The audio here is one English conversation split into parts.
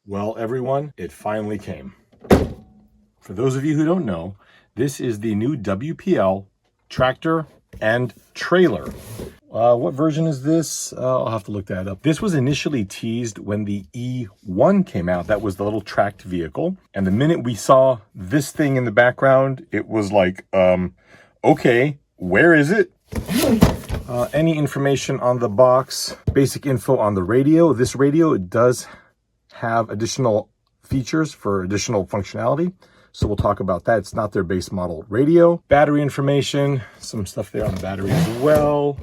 Well, everyone, it finally came. For those of you who don't know, this is the new WPL tractor and trailer. What version is this? I'll have to look that up. This was initially teased when the E1 came out. That was the little tracked vehicle. And the minute we saw this thing in the background, it was like, okay, where is it? Any information on the box, basic info on the radio. This radio, it does have additional features for additional functionality. So we'll talk about that. It's not their base model radio. Battery information, some stuff there on the battery as well.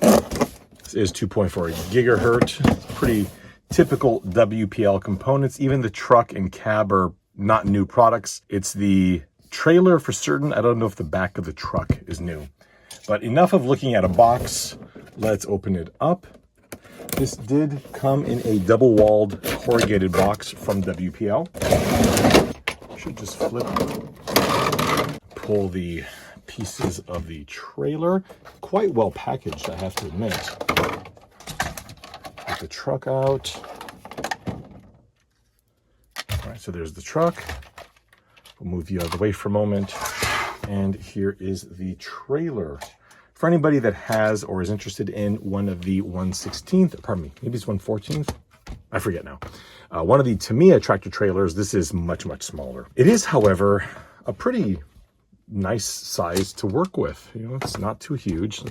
This is 2.4 gigahertz. Pretty typical WPL components. Even the truck and cab are not new products. It's the trailer for certain. I don't know if the back of the truck is new. But enough of looking at a box. Let's open it up. This did come in a double-walled corrugated box from WPL. Should just flip, pull the pieces of the trailer. Quite well packaged, I have to admit. Get the truck out. All right, so there's the truck. We'll move you out of the way for a moment. And here is the trailer. For anybody that has or is interested in one of the 1/16th, pardon me, maybe it's 1/14th? I forget now. One of the Tamiya tractor trailers, this is much, much smaller. It is, however, a pretty nice size to work with. You know, it's not too huge.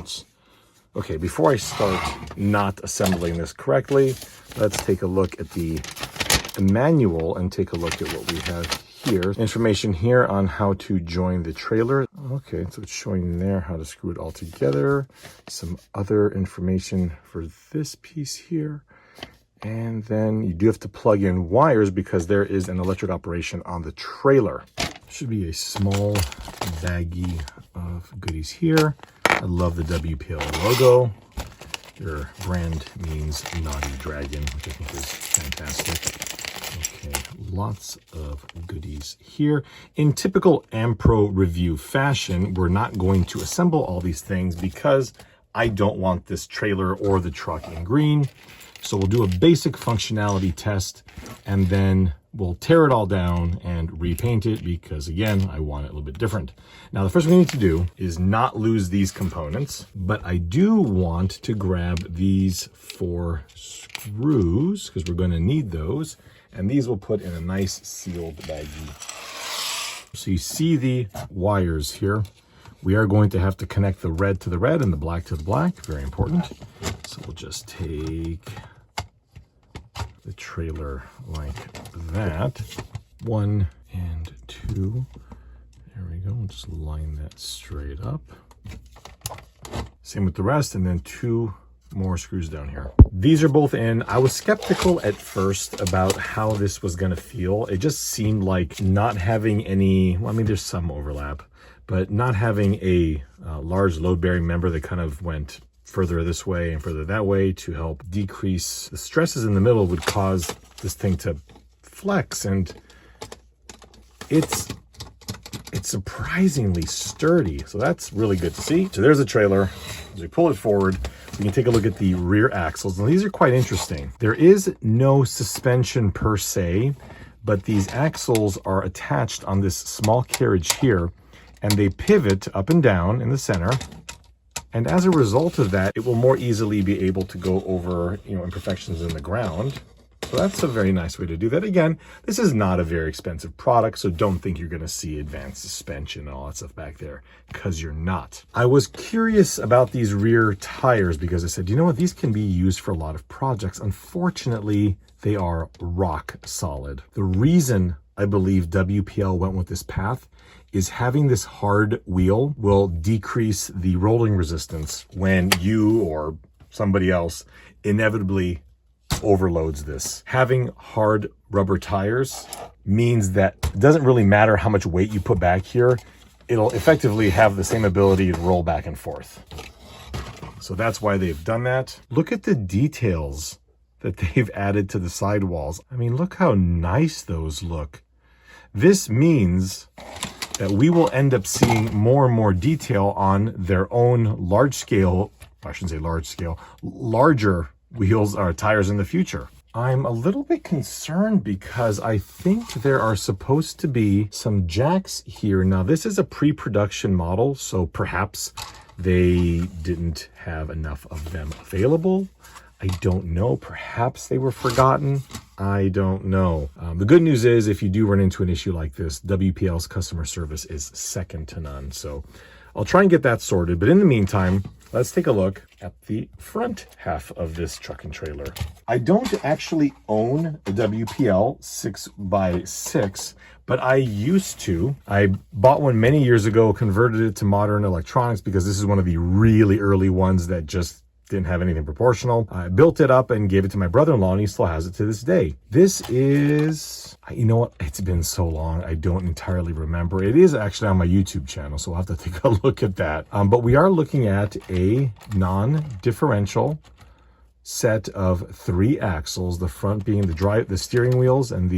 Okay, before I start not assembling this correctly, let's take a look at the manual and take a look at what we have here. Information here on how to join the trailer. Okay, so it's showing there how to screw it all together. Some other information for this piece here. And then you do have to plug in wires because there is an electric operation on the trailer. Should be a small baggie of goodies here. I love the WPL logo. Their brand means Naughty Dragon, which I think is fantastic. Okay, lots of goodies here. In typical AMPro review fashion, we're not going to assemble all these things because I don't want this trailer or the truck in green. So we'll do a basic functionality test and then we'll tear it all down and repaint it because, again, I want it a little bit different. Now, the first thing we need to do is not lose these components, but I do want to grab these 4 screws because we're going to need those. And these we'll put in a nice sealed baggie. So you see the wires here. We are going to have to connect the red to the red and the black to the black. Very important. So we'll just take the trailer like that. 1 and 2. There we go. We'll just line that straight up. Same with the rest. And then 2 more screws down here. These are both in. I was skeptical at first about how this was going to feel. It just seemed like not having any, well, I mean, there's some overlap, but not having a large load-bearing member that kind of went further this way and further that way to help decrease the stresses in the middle would cause this thing to flex. And it's surprisingly sturdy. So that's really good to see. So there's the trailer. As we pull it forward, we can take a look at the rear axles. Now, these are quite interesting. There is no suspension per se, but these axles are attached on this small carriage here, and they pivot up and down in the center. And as a result of that, it will more easily be able to go over, imperfections in the ground. So that's a very nice way to do that. Again, this is not a very expensive product, so don't think you're going to see advanced suspension and all that stuff back there, because you're not. I was curious about these rear tires because I said, you know what, these can be used for a lot of projects. Unfortunately, they are rock solid. The reason I believe WPL went with this path is having this hard wheel will decrease the rolling resistance when you or somebody else inevitably overloads this. Having hard rubber tires means that it doesn't really matter how much weight you put back here. It'll effectively have the same ability to roll back and forth. So that's why they've done that. Look at the details that they've added to the sidewalls. I mean, look how nice those look. This means that we will end up seeing more and more detail on their own large scale, I shouldn't say large scale, larger wheels or tires in the future. I'm a little bit concerned because I think there are supposed to be some jacks here. Now, this is a pre-production model, so perhaps they didn't have enough of them available. I don't know. Perhaps they were forgotten. I don't know. The good news is if you do run into an issue like this, WPL's customer service is second to none. So I'll try and get that sorted. But in the meantime, let's take a look at the front half of this truck and trailer. I don't actually own a WPL 6x6, but I used to. I bought one many years ago, converted it to modern electronics because this is one of the really early ones that just didn't have anything proportional. I built it up and gave it to my brother-in-law, and he still has it to this day. This is, you know what? It's been so long, I don't entirely remember. It is actually on my YouTube channel, so I'll have to take a look at that. But we are looking at a non-differential set of 3 axles, the front being the steering wheels, and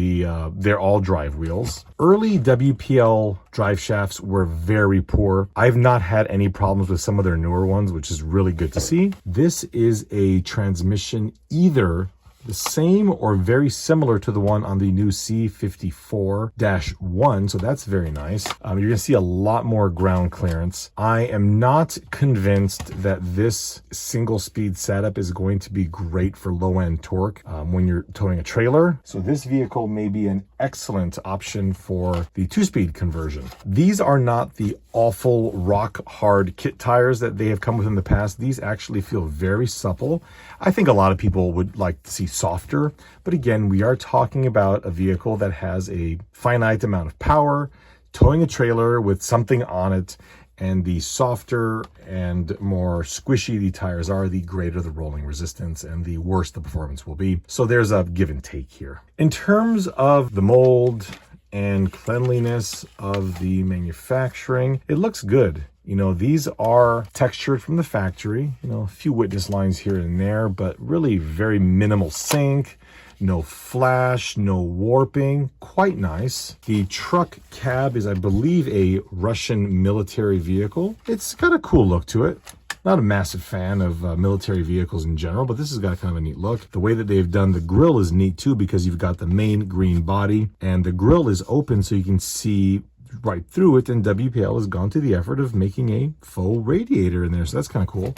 they're all drive wheels. Early WPL drive shafts were very poor. I've not had any problems with some of their newer ones, which is really good to see. This is a transmission either the same or very similar to the one on the new C54-1, so that's very nice. You're gonna see a lot more ground clearance. I am not convinced that this single speed setup is going to be great for low-end torque when you're towing a trailer. So this vehicle may be an excellent option for the 2-speed conversion. These are not the awful rock hard kit tires that they have come with in the past. These actually feel very supple. I think a lot of people would like to see softer, but again, we are talking about a vehicle that has a finite amount of power, towing a trailer with something on it, and the softer and more squishy the tires are, the greater the rolling resistance and the worse the performance will be. So there's a give and take here. In terms of the mold and cleanliness of the manufacturing, it looks good. You know, these are textured from the factory, you know, a few witness lines here and there, but really very minimal sink, no flash, no warping, quite nice. The truck cab is, I believe, a Russian military vehicle. It's got a cool look to it. Not a massive fan of military vehicles in general, but this has got kind of a neat look. The way that they've done the grille is neat too, because you've got the main green body and the grille is open so you can see right through it, and WPL has gone to the effort of making a faux radiator in there, so that's kind of cool.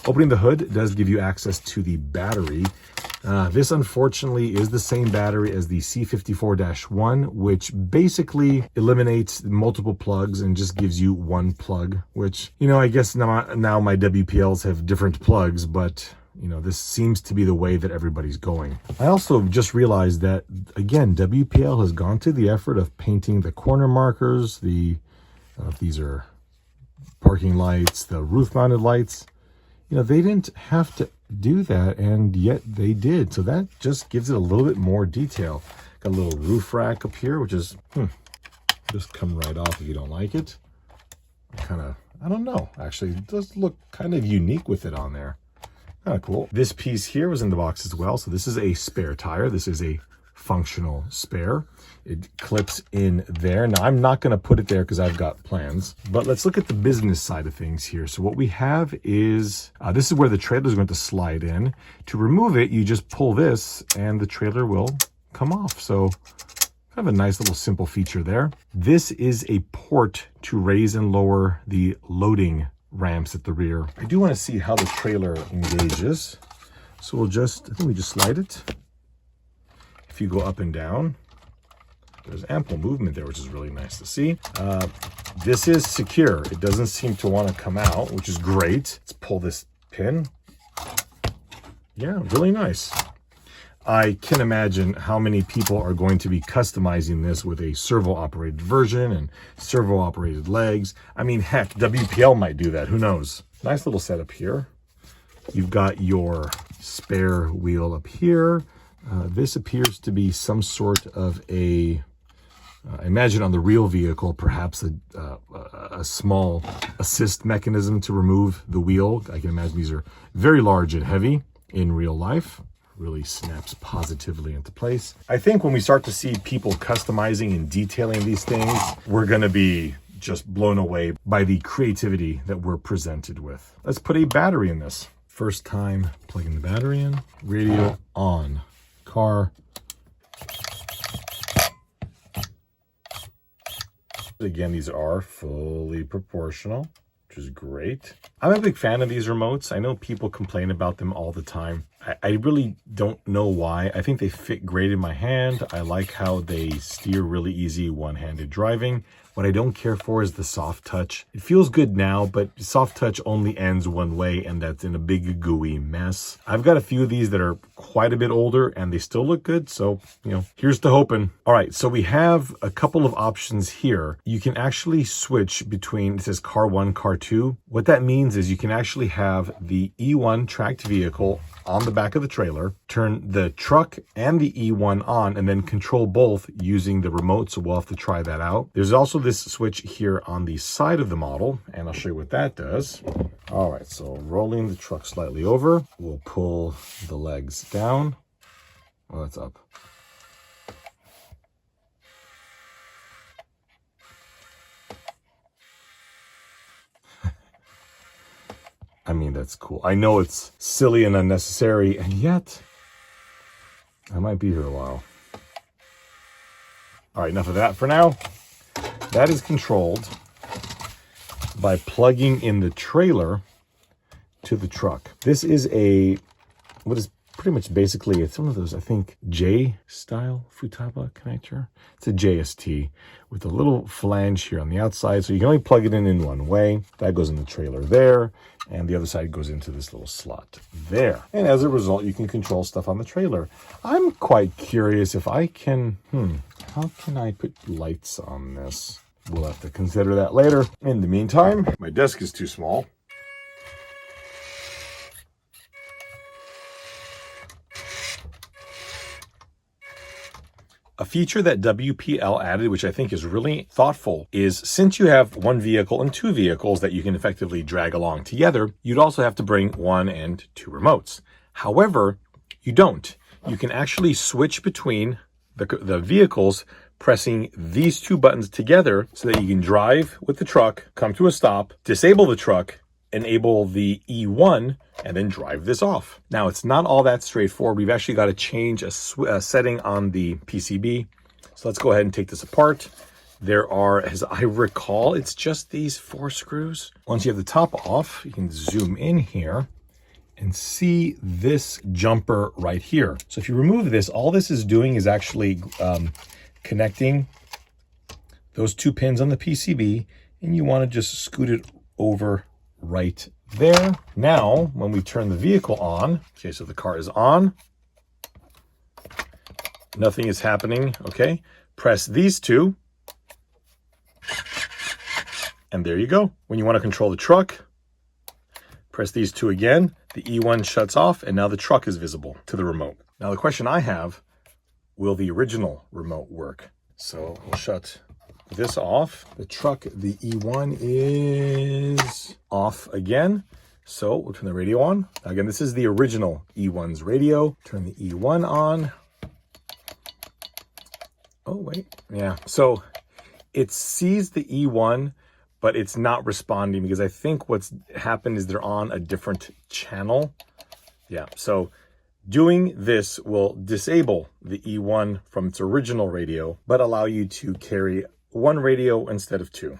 Opening the hood does give you access to the battery. This unfortunately is the same battery as the C54-1, which basically eliminates multiple plugs and just gives you one plug, which, you know, I guess now my WPLs have different plugs, but you know, this seems to be the way that everybody's going. I also just realized that, again, WPL has gone to the effort of painting the corner markers, if these are parking lights, the roof-mounted lights. You know, they didn't have to do that, and yet they did. So that just gives it a little bit more detail. Got a little roof rack up here, which is, just come right off if you don't like it. I don't know, actually, it does look kind of unique with it on there. Kind of cool. This piece here was in the box as well. So this is a spare tire. This is a functional spare. It clips in there. Now, I'm not going to put it there because I've got plans, but let's look at the business side of things here. So what we have is, this is where the trailer is going to slide in. To remove it, you just pull this and the trailer will come off. So kind of a nice little simple feature there. This is a port to raise and lower the loading ramps at the rear. I do want to see how the trailer engages. So I think we just slide it. If you go up and down, there's ample movement there, which is really nice to see. This is secure. It doesn't seem to want to come out, which is great. Let's pull this pin. Yeah, really nice. I can imagine how many people are going to be customizing this with a servo-operated version and servo-operated legs. I mean, heck, WPL might do that. Who knows? Nice little setup here. You've got your spare wheel up here. This appears to be some sort of I imagine on the real vehicle, perhaps a small assist mechanism to remove the wheel. I can imagine these are very large and heavy in real life. Really snaps positively into place. I think when we start to see people customizing and detailing these things, we're going to be just blown away by the creativity that we're presented with. Let's put a battery in this. First time plugging the battery in. Radio on. car. Again, these are fully proportional, which is great. I'm a big fan of these remotes. I know people complain about them all the time. I really don't know why. I think they fit great in my hand. I like how they steer really easy one-handed driving. What I don't care for is the soft touch. It feels good now, but soft touch only ends one way, and that's in a big gooey mess. I've got a few of these that are quite a bit older and they still look good. So, here's to hoping. All right, so we have a couple of options here. You can actually switch between, it says car 1, car 2. What that means is you can actually have the E1 tracked vehicle on the back of the trailer, turn the truck and the E1 on, and then control both using the remote. So we'll have to try that out. There's also this switch here on the side of the model, and I'll show you what that does. All right, so rolling the truck slightly over, we'll pull the legs down. Well, that's up. I mean, that's cool. I know it's silly and unnecessary, and yet I might be here a while. All right, enough of that for now. That is controlled by plugging in the trailer to the truck. This is what is pretty much basically, it's one of those, I think, J-style Futaba connector. It's a JST with a little flange here on the outside, so you can only plug it in one way. That goes in the trailer there, and the other side goes into this little slot there. And as a result, you can control stuff on the trailer. I'm quite curious if I can, how can I put lights on this? We'll have to consider that later. In the meantime, my desk is too small. A feature that WPL added, which I think is really thoughtful, is since you have one vehicle and two vehicles that you can effectively drag along together, you'd also have to bring one and two remotes. However, you don't. You can actually switch between the vehicles pressing these two buttons together so that you can drive with the truck, come to a stop, disable the truck, enable the E1, and then drive this off. Now, it's not all that straightforward. We've actually got to change a setting on the PCB. So let's go ahead and take this apart. There are, as I recall, it's just these 4 screws. Once you have the top off, you can zoom in here and see this jumper right here. So if you remove this, all this is doing is actually connecting those 2 pins on the PCB, and you want to just scoot it over right there. Now, when we turn the vehicle on, okay, so the car is on, nothing is happening, okay? Press these 2, and there you go. When you want to control the truck, press these 2 again, the E1 shuts off, and now the truck is visible to the remote. Now, the question I have, will the original remote work? So we'll shut this off. The truck, the E1 is off again. So we'll turn the radio on. Again, this is the original E1's radio. Turn the E1 on. Oh, wait. Yeah. So it sees the E1, but it's not responding because I think what's happened is they're on a different channel. Yeah. So doing this will disable the E1 from its original radio, but allow you to carry one radio instead of 2.